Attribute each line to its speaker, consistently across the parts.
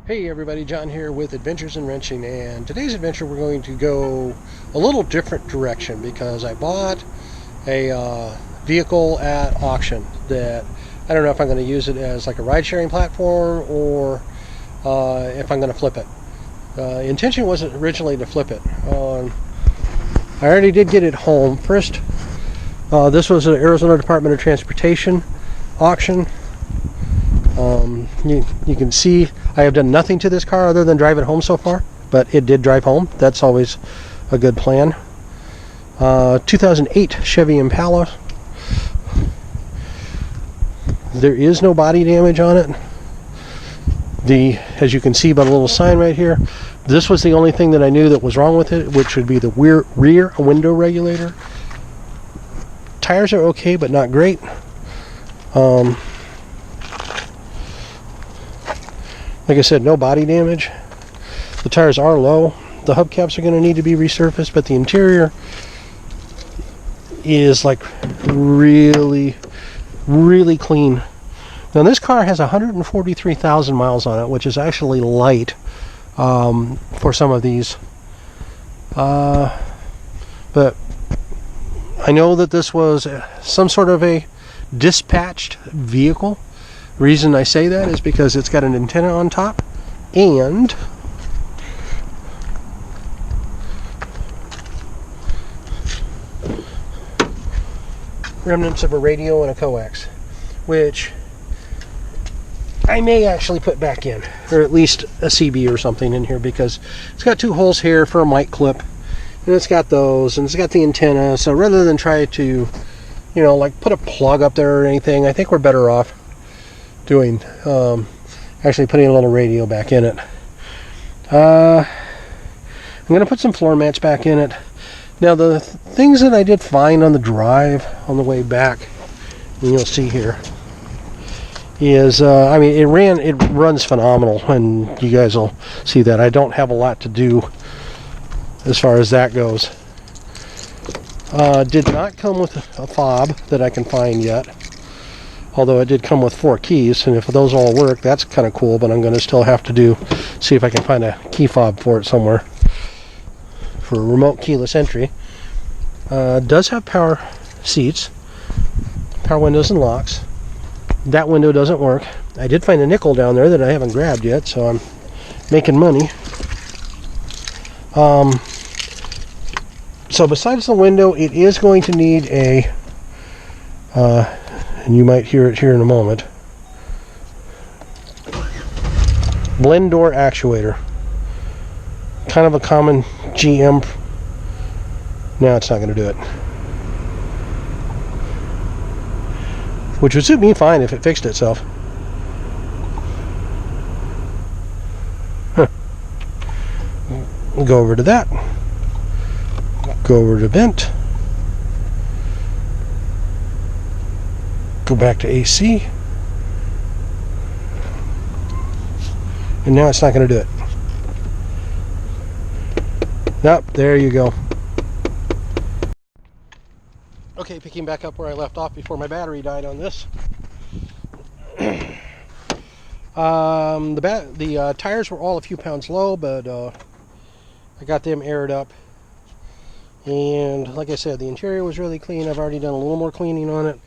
Speaker 1: Hey everybody, John here with Adventures in Wrenching, and today's adventure we're going to go a little different direction because I bought a vehicle at auction that I don't know if I'm going to use it as like a ride-sharing platform or if I'm going to flip it. Intention wasn't originally to flip it. I already did get it home. First, this was an Arizona Department of Transportation auction. You can see I have done nothing to this car other than drive it home so far, but it did drive home. That's always a good plan. 2008 Chevy Impala. There is no body damage on it. As you can see by the little sign right here, this was the only thing that I knew that was wrong with it, which would be the rear window regulator. Tires are okay, but not great. Like I said, no body damage. The tires are low. The hubcaps are going to need to be resurfaced, but the interior is like really, really clean. Now this car has 143,000 miles on it, which is actually light for some of these. But I know that this was some sort of a dispatched vehicle. The reason I say that is because it's got an antenna on top and remnants of a radio and a coax, which I may actually put back in, or at least a CB or something in here, because it's got two holes here for a mic clip, and it's got those, and it's got the antenna. So rather than try to, like put a plug up there or anything, I think we're better off doing actually putting a little radio back in it. I'm going to put some floor mats back in it. Now the things that I did find on the drive on the way back, and you'll see here, is I mean it runs phenomenal, and you guys will see that I don't have a lot to do as far as that goes. Did not come with a fob that I can find yet, although it did come with 4 keys, and if those all work, that's kind of cool. But I'm going to still have to see if I can find a key fob for it somewhere for remote keyless entry. Does have power seats, power windows and locks. That window doesn't work. I did find a nickel down there that I haven't grabbed yet, so I'm making money. So besides the window, it is going to need a and you might hear it here in a moment, blend door actuator. Kind of a common GM. Now it's not going to do it, which would suit me fine if it fixed itself. We'll go over to that. Go over to vent. Go back to AC. And now it's not going to do it. Nope, there you go. Okay, picking back up where I left off before my battery died on this. The tires were all a few pounds low, but I got them aired up. And like I said, the interior was really clean. I've already done a little more cleaning on it.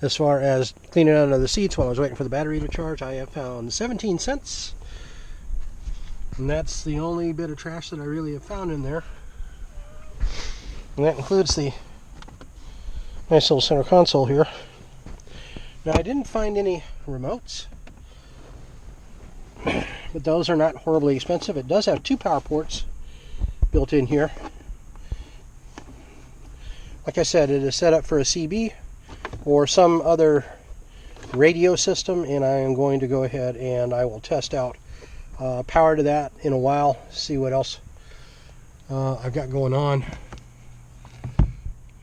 Speaker 1: As far as cleaning out of the seats while I was waiting for the battery to charge, I have found 17 cents. And that's the only bit of trash that I really have found in there. And that includes the nice little center console here. Now I didn't find any remotes, but those are not horribly expensive. It does have 2 power ports built in here. Like I said, it is set up for a CB or some other radio system, and I am going to go ahead and I will test out power to that in a while, see what else I've got going on.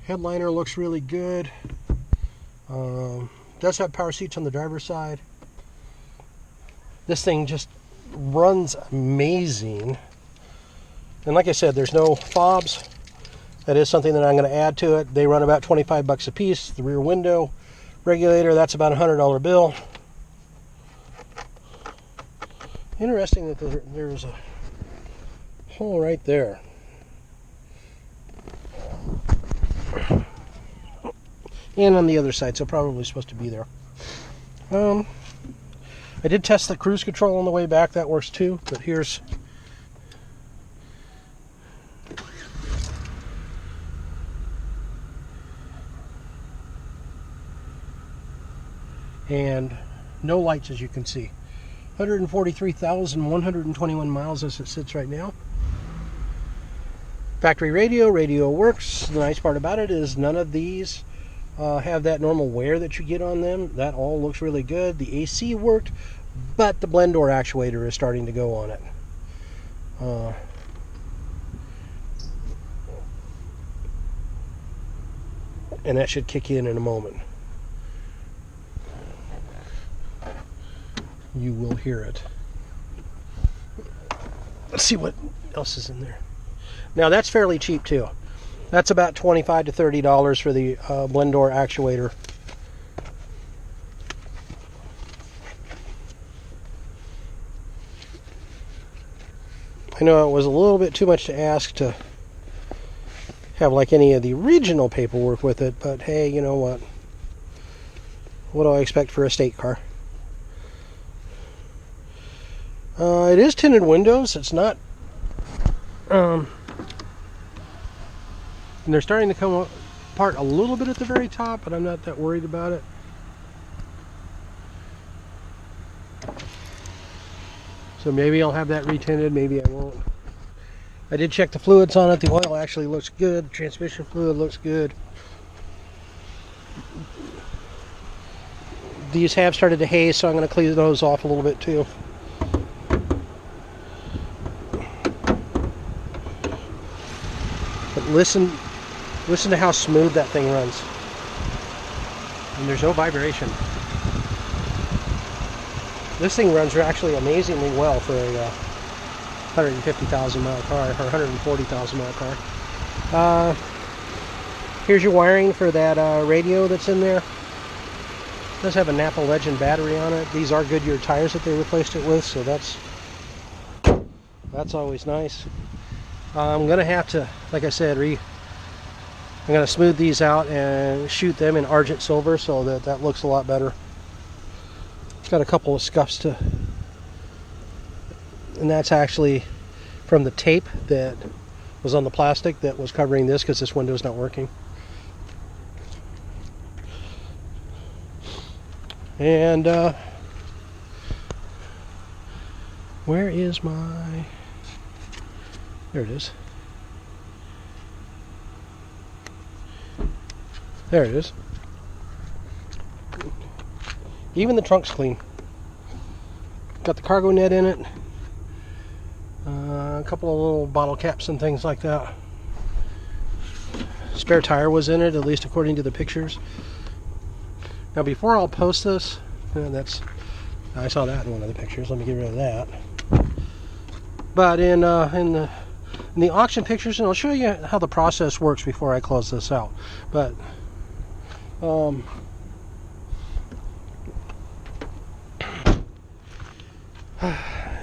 Speaker 1: Headliner looks really good. Does have power seats on the driver's side. This thing just runs amazing. And like I said, there's no fobs. That is something that I'm going to add to it. They run about 25 bucks a piece. The rear window regulator, that's about a $100 bill. Interesting that there's a hole right there. And on the other side, so probably supposed to be there. I did test the cruise control on the way back. That works too. But here's and no lights, as you can see. 143,121 miles as it sits right now. Factory radio works. The nice part about it is none of these have that normal wear that you get on them. That all looks really good. The AC worked, but the blend door actuator is starting to go on it. And that should kick in a moment. You will hear it. Let's see what else is in there. Now that's fairly cheap too. That's about $25 to $30 for the blend door actuator. I know it was a little bit too much to ask to have like any of the original paperwork with it, but hey, you know what? What do I expect for a state car? It is tinted windows. It's not. And they're starting to come apart a little bit at the very top, but I'm not that worried about it. So maybe I'll have that retinted, maybe I won't. I did check the fluids on it. The oil actually looks good. The transmission fluid looks good. These have started to haze, so I'm going to clean those off a little bit too. But listen to how smooth that thing runs. And there's no vibration. This thing runs actually amazingly well for a 150,000 mile car, or 140,000 mile car. Here's your wiring for that radio that's in there. It does have a Napa Legend battery on it. These are Goodyear tires that they replaced it with, so that's always nice. I'm gonna have to, like I said, I'm gonna smooth these out and shoot them in Argent Silver so that looks a lot better. It's got a couple of scuffs to, and that's actually from the tape that was on the plastic that was covering this because this window's not working. And where is my... There it is. There it is. Even the trunk's clean. Got the cargo net in it. A couple of little bottle caps and things like that. Spare tire was in it, at least according to the pictures. Now before I'll post this, I saw that in one of the pictures. Let me get rid of that. But in the auction pictures, and I'll show you how the process works before I close this out. But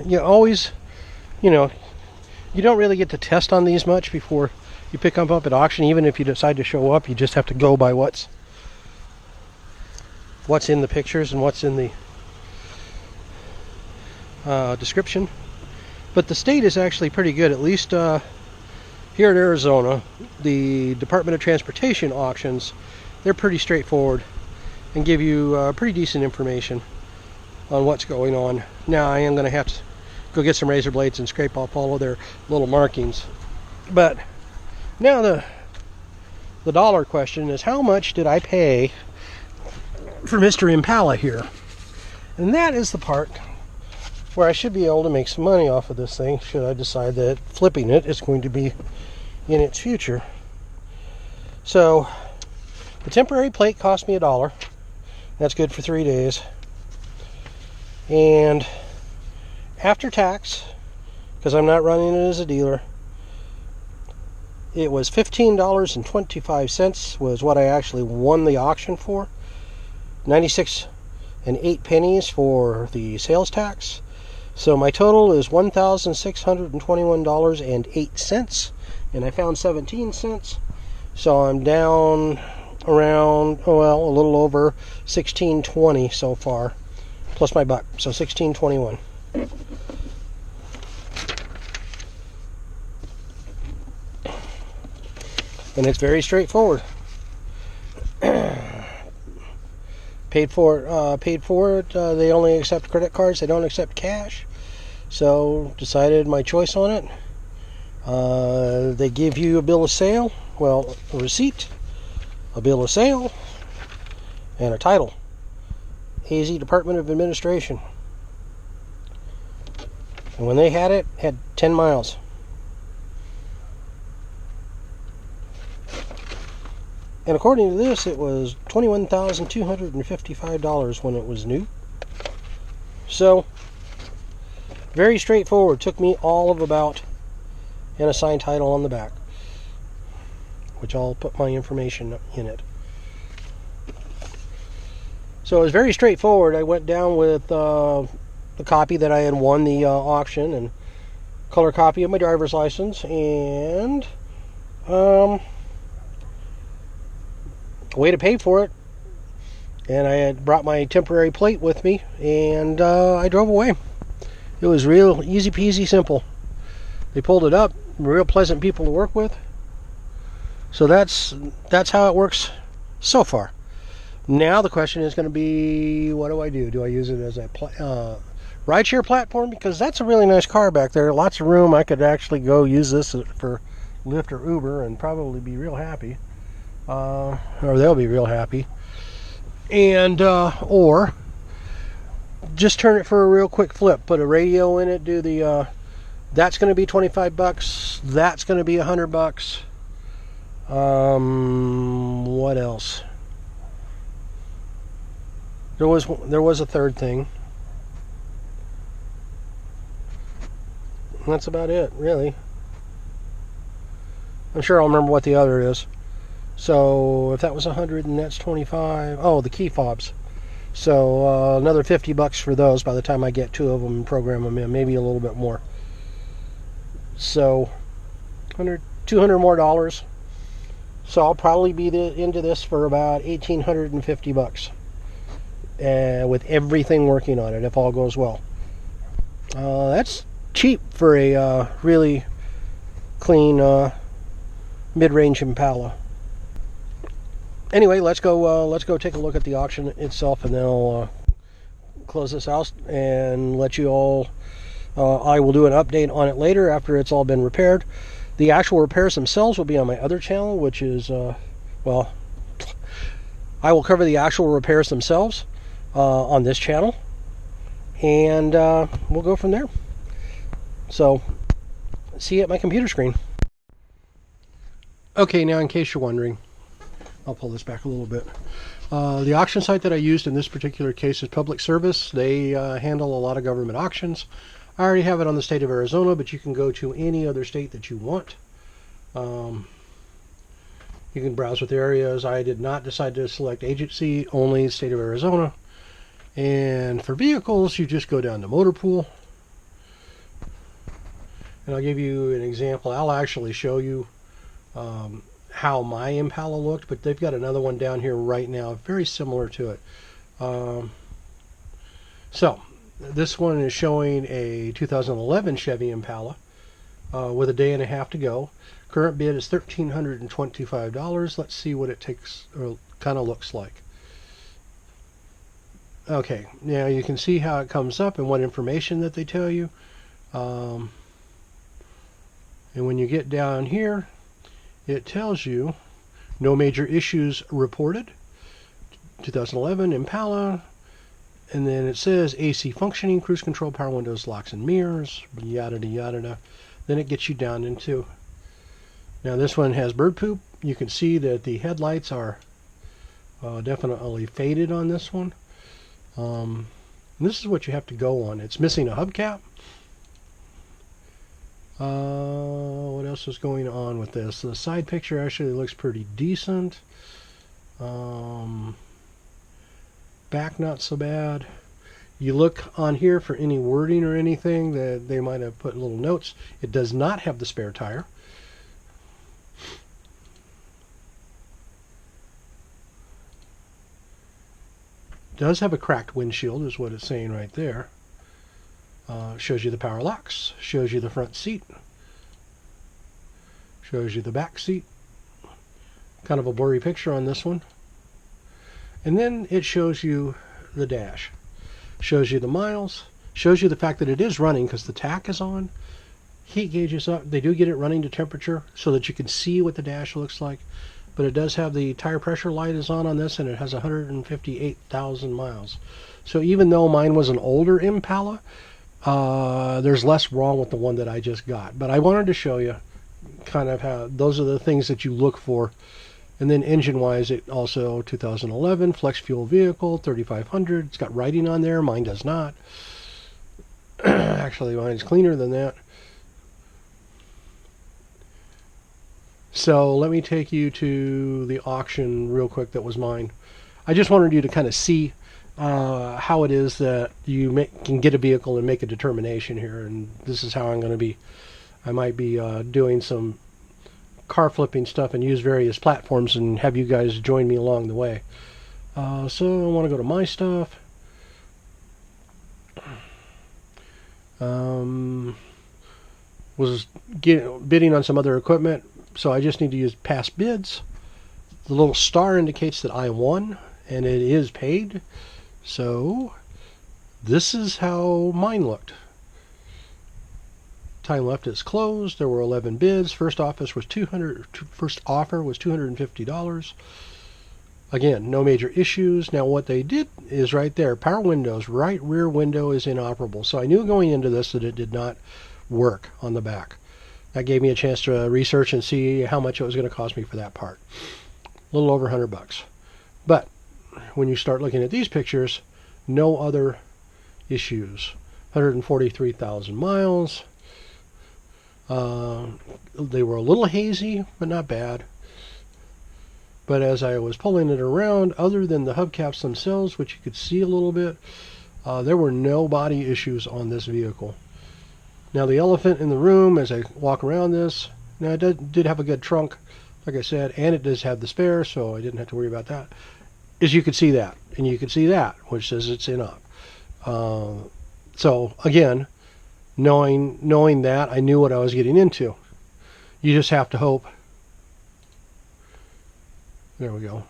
Speaker 1: you always, you don't really get to test on these much before you pick them up at auction. Even if you decide to show up, you just have to go by what's in the pictures and what's in the description. But the state is actually pretty good, at least here in Arizona. The Department of Transportation auctions, they're pretty straightforward and give you pretty decent information on what's going on. Now I am going to have to go get some razor blades and scrape off all of their little markings. But now the dollar question is, how much did I pay for Mr. Impala here? And that is the part where I should be able to make some money off of this thing, should I decide that flipping it is going to be in its future. So the temporary plate cost me $1. That's good for 3 days. And after tax, because I'm not running it as a dealer, it was $15.25 was what I actually won the auction for. 96 and 8 pennies for the sales tax. So my total is $1,621.08, and I found 17 cents. So I'm down around, well, a little over 16.20 so far, plus my buck, so 16.21. And it's very straightforward. Paid for it. They only accept credit cards. They don't accept cash. So decided my choice on it. They give you a bill of sale. Well, a receipt, a bill of sale, and a title. AZ Department of Administration. And when they had it, had 10 miles. And according to this, it was $21,255 when it was new. So, very straightforward. Took me all of about an assigned title on the back, which I'll put my information in it. So it was very straightforward. I went down with the copy that I had won the auction and color copy of my driver's license and way to pay for it, and I had brought my temporary plate with me, and I drove away. It was real easy peasy simple. They pulled it up, real pleasant people to work with. So that's how it works so far. Now the question is going to be, what do I do? Do I use it as a rideshare platform? Because that's a really nice car back there, lots of room. I could actually go use this for Lyft or Uber and probably be real happy. Or they'll be real happy. And or just turn it for a real quick flip, put a radio in it, do the that's going to be $25, that's going to be $100. What else? There was a third thing. That's about it, really. I'm sure I'll remember what the other is. So if that was 100 and that's 25, oh, the key fobs. So another $50 for those by the time I get two of them and program them in, maybe a little bit more. So $200 more dollars. So I'll probably be into this for about $1,850 with everything working on it if all goes well. That's cheap for a really clean mid-range Impala. Anyway, let's go take a look at the auction itself, and then I'll close this out and let you all. I will do an update on it later after it's all been repaired. The actual repairs themselves will be on my other channel, which is well, I will cover the actual repairs themselves on this channel, and we'll go from there. So, see you at my computer screen. Okay, now in case you're wondering, I'll pull this back a little bit. The auction site that I used in this particular case is Public Service. They handle a lot of government auctions. I already have it on the state of Arizona, but you can go to any other state that you want. You can browse with areas. I did not decide to select agency, only state of Arizona. And for vehicles, you just go down to Motor Pool. And I'll give you an example. I'll actually show you how my Impala looked, but they've got another one down here right now very similar to it. So this one is showing a 2011 Chevy Impala with a day and a half to go. Current bid is $1,325. Let's see what it takes or kind of looks like. Okay, now you can see how it comes up and what information that they tell you. And when you get down here, it tells you no major issues reported. 2011 Impala, and then it says AC functioning, cruise control, power windows, locks and mirrors, yada yada. Then it gets you down into. Now this one has bird poop. You can see that the headlights are definitely faded on this one. This is what you have to go on. It's missing a hubcap. What else is going on with this? The side picture actually looks pretty decent. Back not so bad. You look on here for any wording or anything that they might have put little notes. It does not have the spare tire. Does have a cracked windshield is what it's saying right there. Shows you the power locks, shows you the front seat, shows you the back seat. Kind of a blurry picture on this one. And then it shows you the dash. Shows you the miles, shows you the fact that it is running because the tach is on. Heat gauge is up. They do get it running to temperature so that you can see what the dash looks like. But it does have the tire pressure light is on this, and it has 158,000 miles. So even though mine was an older Impala, there's less wrong with the one that I just got. But I wanted to show you kind of how those are the things that you look for. And then engine-wise, it also 2011 flex fuel vehicle, 3500. It's got writing on there. Mine does not. Actually, mine's cleaner than that. So let me take you to the auction real quick that was mine. I just wanted you to kind of see how it is that you can get a vehicle and make a determination here. And this is how I'm going to be. I might be doing some car flipping stuff and use various platforms and have you guys join me along the way. So I want to go to my stuff. Was bidding on some other equipment. So I just need to use past bids. The little star indicates that I won, and it is paid. So this is how mine looked. Time left is closed. There were 11 bids. First offer was $250. Again, no major issues. Now what they did is right there, power windows, right rear window is inoperable. So I knew going into this that it did not work on the back. That gave me a chance to research and see how much it was going to cost me for that part. A little over $100. But when you start looking at these pictures, no other issues. 143,000 miles. They were a little hazy, but not bad. But as I was pulling it around, other than the hubcaps themselves, which you could see a little bit, there were no body issues on this vehicle. Now the elephant in the room as I walk around this, now it did have a good trunk, like I said, and it does have the spare, so I didn't have to worry about that, is you could see that, and you could see that, which says it's in up. So again, knowing that, I knew what I was getting into. You just have to hope. There we go.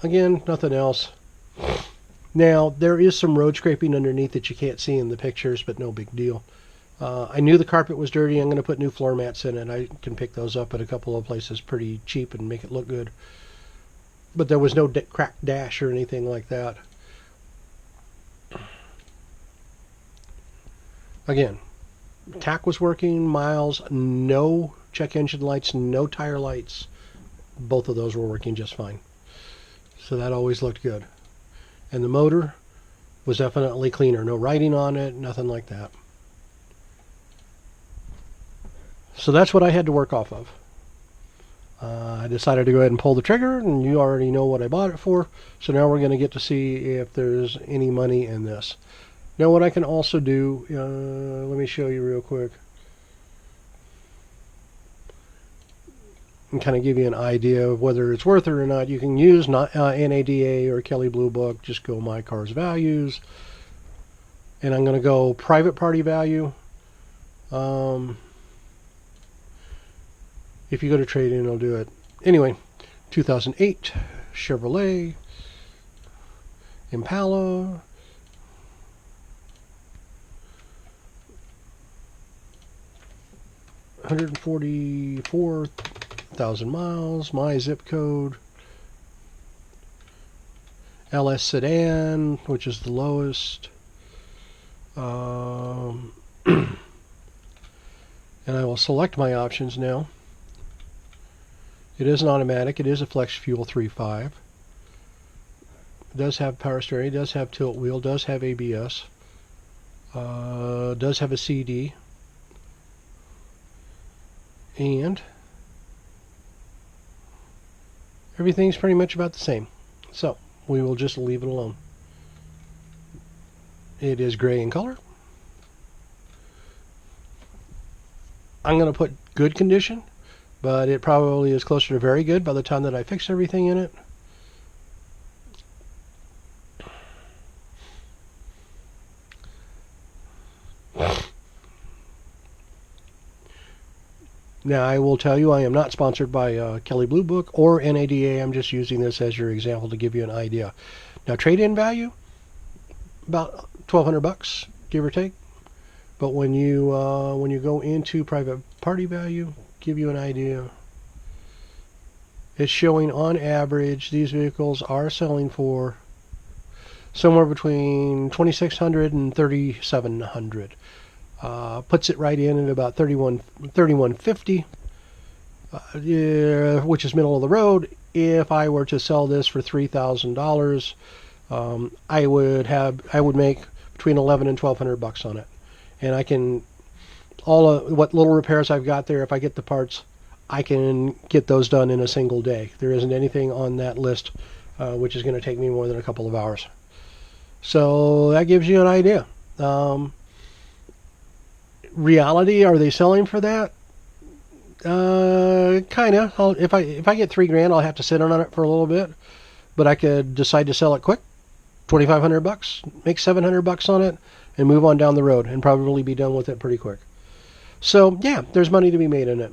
Speaker 1: Again, nothing else. Now, there is some road scraping underneath that you can't see in the pictures, but no big deal. I knew the carpet was dirty. I'm going to put new floor mats in, and I can pick those up at a couple of places pretty cheap and make it look good. But there was no cracked dash or anything like that. Again, tach was working, miles, no check engine lights, no tire lights. Both of those were working just fine. So that always looked good. And the motor was definitely cleaner. No writing on it, nothing like that. So that's what I had to work off of. I decided to go ahead and pull the trigger, and you already know what I bought it for. So now we're going to get to see if there's any money in this. Now what I can also do, let me show you real quick. And kind of give you an idea of whether it's worth it or not. You can use NADA or Kelley Blue Book. Just go My Car's Values. And I'm going to go private party value. If you go to trade-in, it'll do it. Anyway, 2008 Chevrolet Impala. $144,000 miles. My zip code. LS sedan, which is the lowest. And I will select my options now. It is an automatic. It is a flex fuel 3.5. It does have power steering. It does have tilt wheel. Does have ABS. Does have a CD. And everything's pretty much about the same. So we will just leave it alone. It is gray in color. I'm going to put good condition, but it probably is closer to very good by the time that I fix everything in it. Now, I will tell you, I am not sponsored by Kelley Blue Book or NADA. I'm just using this as your example to give you an idea. Now, trade-in value, about $1,200, give or take. But when you go into private party value, give you an idea. It's showing on average these vehicles are selling for somewhere between $2,600 and $3,700. Puts it right in at about $3,150, which is middle of the road. If I were to sell this for $3,000, I would make between $1,100 and $1,200 on it, and I can what little repairs I've got there. If I get the parts, I can get those done in a single day. There isn't anything on that list which is going to take me more than a couple of hours. So that gives you an idea. Reality, are they selling for that? Kind of. If I get $3,000, I'll have to sit on it for a little bit, but I could decide to sell it quick, $2,500, make $700 on it, and move on down the road, and probably be done with it pretty quick. So yeah, there's money to be made in it.